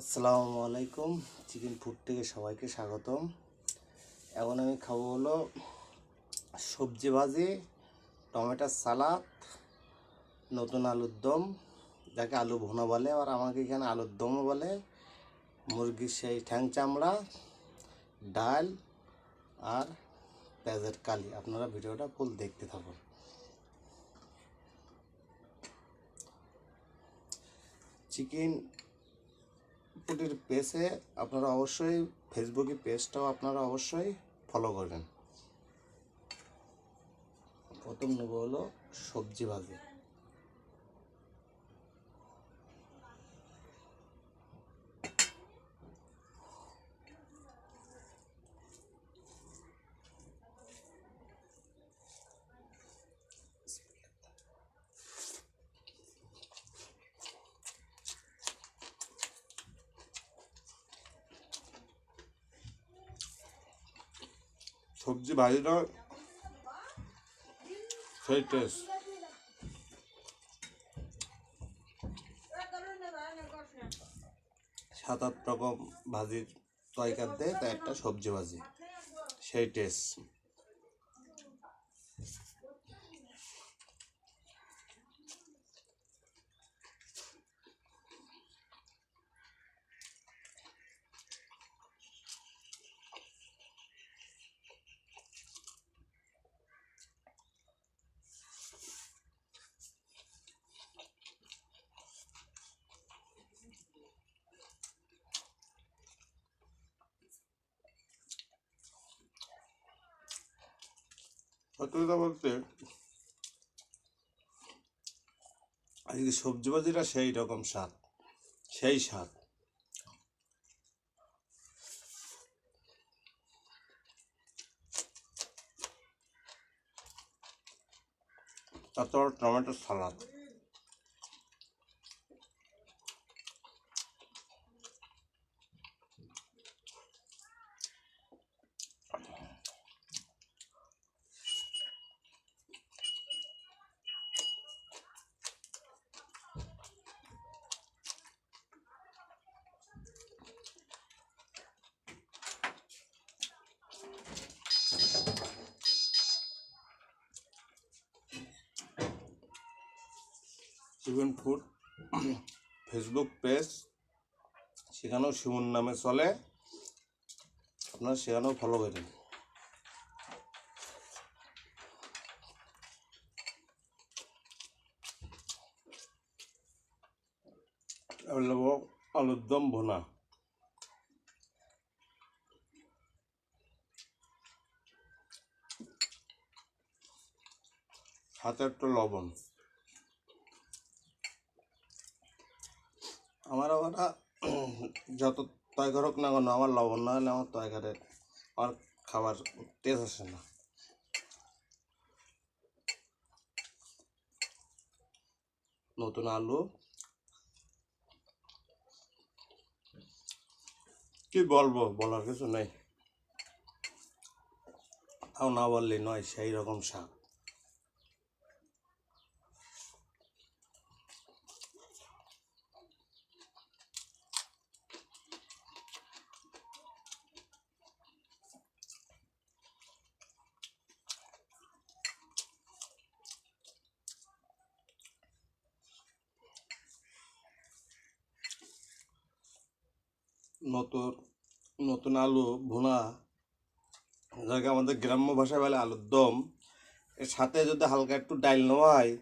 আসসালামু আলাইকুম। Chicken food থেকে সবাইকে স্বাগতম। এখন আমি খাবো হলো সবজি ভাজি, টমেটোর সালাদ, নতুন আলুর দম, যাকে আলু ভুনা বলে, আর আমাকে এখানে আলুর দমও বলে, মুরগির সেই ঠ্যাং চামড়া, ডাল আর পেঁয়াজের কালি। আপনারা ভিডিওটা ফুল দেখতে থাকুন। চিকেন ফুডের পেজে আপনারা অবশ্যই, ফেসবুকে পেজটাও আপনারা অবশ্যই ফলো করবেন। প্রথম নেব হলো সবজি ভাজি। সবজি ভাজিটা সেই টেস্ট। 7-8 রকম ভাজির তরকার দেয়, তাই একটা সবজি ভাজি সেই টেস্ট। সত্যি কথা বলতে আজকে সবজি ভাজিটা সেই রকম স্বাদ, সেই স্বাদ। তারপর টমেটোর সালাদ। চিকেন ফুড ফেসবুক পেজ, সেখানেও শিমুন নামে চলে, আপনারা সেখানেও ফলো করেন। এবার নেব আলুর দম ভুনা। হাতে একটু লবণ। আমার যত তরকারি হোক না কেন, আমার লবণ না হলে আমার তরকারি, আমার খাবার টেস্ট আসে না। নতুন আলু, কি বলবো, বলার কিছু নেই, তাও না বললেই নয়, সেই রকম স্বাদ। নতুন নতুন আলু ভুনা, যাকে আমাদের গ্রাম্য ভাষায় বলে আলুর দম, এর সাথে যদি হালকা একটু ডাল নেওয়া হয়,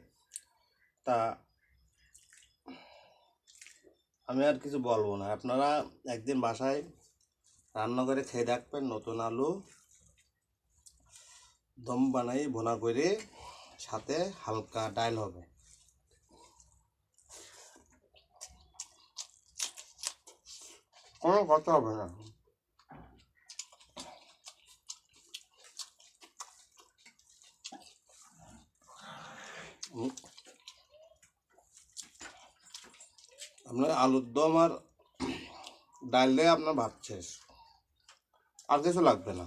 তা আমি আর কিছু বলবো না। আপনারা একদিন বাসায় রান্না করে খেয়ে দেখবেন। নতুন আলু দম বানাই ভুনা করে, সাথে হালকা ডাল হবে। কোনো কথা হবে না। আপনার আলুর দম আর ডাল দিয়ে আপনার ভাত শেষ, আর কিছু লাগবে না।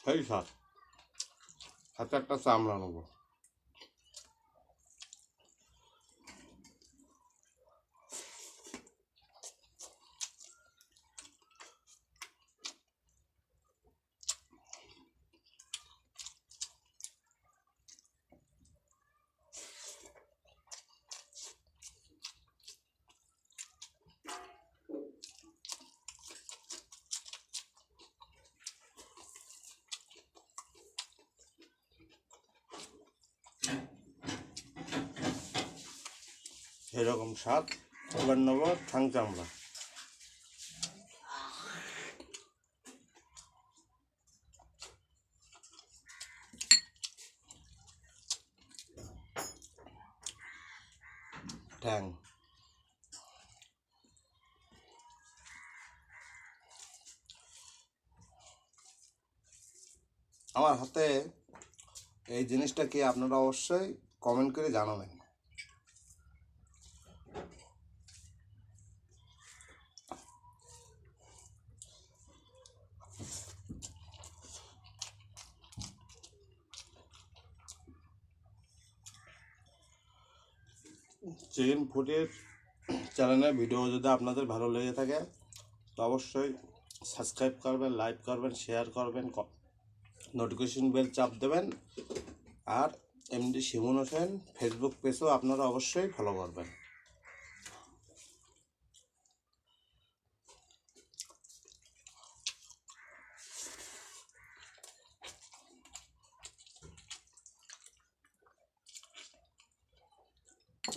সেই স্বাদ। হাতে একটা চামড়া নেবো। এরকম স্বাদ। এবার নেবো ঠ্যাং চামড়া। ঠ্যাং আমার হাতে এই জিনিসটা কি আপনারা অবশ্যই কমেন্ট করে জানাবেন। চিকেন ফুডের চ্যানেলের ভিডিও যদি আপনাদের ভালো লেগে থাকে তো অবশ্যই সাবস্ক্রাইব করবেন, লাইক করবেন, শেয়ার করবেন, নোটিফিকেশন বেল চাপ দেবেন। আর এমডি শিমুন হোসেন ফেসবুক পেজও আপনারা অবশ্যই ফলো করবেন।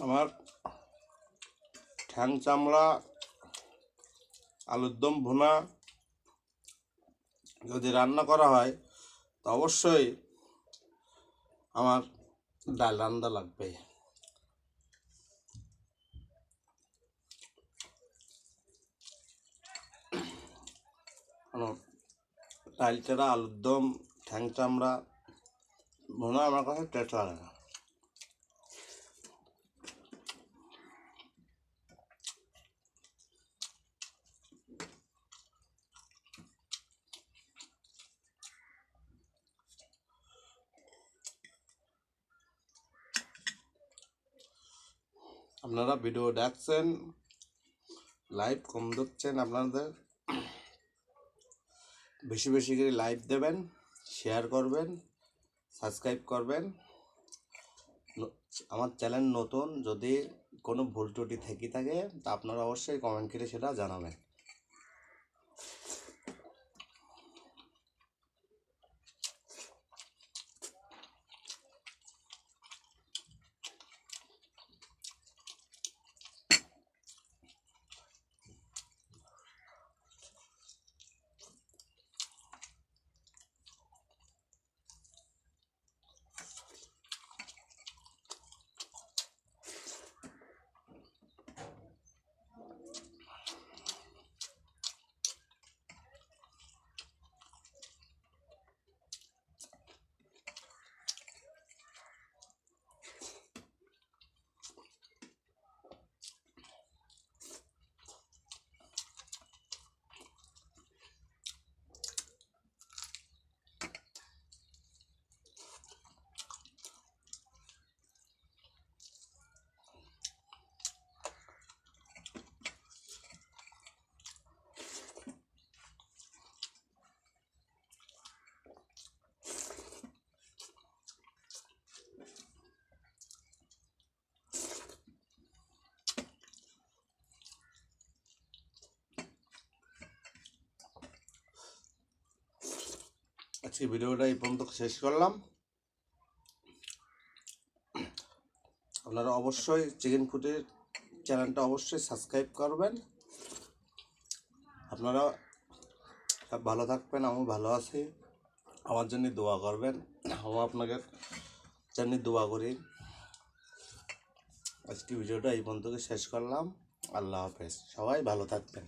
আমার ঠ্যাং চামড়া আলুর দম ভুনা যদি রান্না করা হয় তো অবশ্যই আমার ডাল রান্না লাগবে। ডাল চারা, আলুর দম, ঠ্যাং চামড়া ভুনা আমার কাছে টেস্ট লাগে না। আপনারা ভিডিও দেখছেন, লাইভ কম দেখছেন, আপনাদের বেশি বেশি করে লাইক দেবেন, শেয়ার করবেন, সাবস্ক্রাইব করবেন। আমার চ্যানেল নতুন, যদি কোনো ভুল ত্রুটি থেকে থাকে তা আপনারা অবশ্যই কমেন্ট করে সেটা জানাবেন। আজকে ভিডিওটা এই পর্যন্ত শেষ করলাম। আপনারা অবশ্যই চিকেন ফুডের চ্যানেলটা অবশ্যই সাবস্ক্রাইব করবেন। আপনারা সব ভালো থাকবেন, আমিও ভালো আছি। আমার জন্য দোয়া করবেন, আমিও আপনাকে জন্য দোয়া করি। আজকে ভিডিওটা এই পর্যন্ত শেষ করলাম। আল্লাহ হাফেজ, সবাই ভালো থাকবেন।